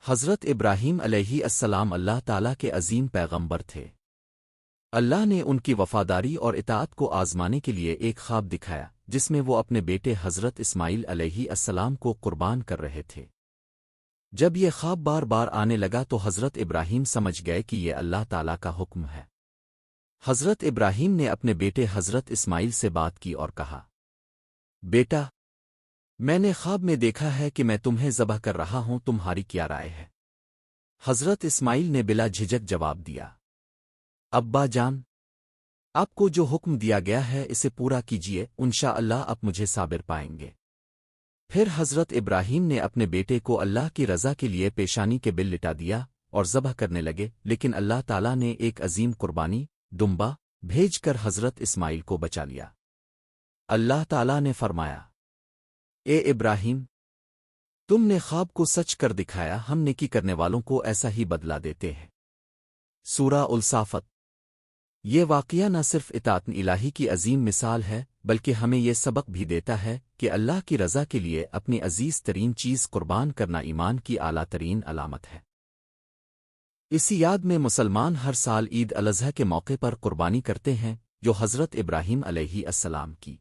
حضرت ابراہیم علیہ السلام اللہ تعالیٰ کے عظیم پیغمبر تھے۔ اللہ نے ان کی وفاداری اور اطاعت کو آزمانے کے لیے ایک خواب دکھایا جس میں وہ اپنے بیٹے حضرت اسماعیل علیہ السلام کو قربان کر رہے تھے۔ جب یہ خواب بار بار آنے لگا تو حضرت ابراہیم سمجھ گئے کہ یہ اللہ تعالیٰ کا حکم ہے۔ حضرت ابراہیم نے اپنے بیٹے حضرت اسماعیل سے بات کی اور کہا، بیٹا، میں نے خواب میں دیکھا ہے کہ میں تمہیں ذبح کر رہا ہوں، تمہاری کیا رائے ہے؟ حضرت اسماعیل نے بلا جھجک جواب دیا، ابا جان، آپ کو جو حکم دیا گیا ہے اسے پورا کیجیے، انشاءاللہ آپ مجھے صابر پائیں گے۔ پھر حضرت ابراہیم نے اپنے بیٹے کو اللہ کی رضا کے لیے پیشانی کے بل لٹا دیا اور ذبح کرنے لگے، لیکن اللہ تعالیٰ نے ایک عظیم قربانی دمبا بھیج کر حضرت اسماعیل کو بچا لیا۔ اللہ تعالیٰ نے فرمایا، اے ابراہیم، تم نے خواب کو سچ کر دکھایا، ہم نیکی کرنے والوں کو ایسا ہی بدلہ دیتے ہیں۔ سورہ الصافت۔ یہ واقعہ نہ صرف اطاعت الہی کی عظیم مثال ہے بلکہ ہمیں یہ سبق بھی دیتا ہے کہ اللہ کی رضا کے لیے اپنی عزیز ترین چیز قربان کرنا ایمان کی اعلیٰ ترین علامت ہے۔ اسی یاد میں مسلمان ہر سال عید الاضحیٰ کے موقع پر قربانی کرتے ہیں جو حضرت ابراہیم علیہ السلام کی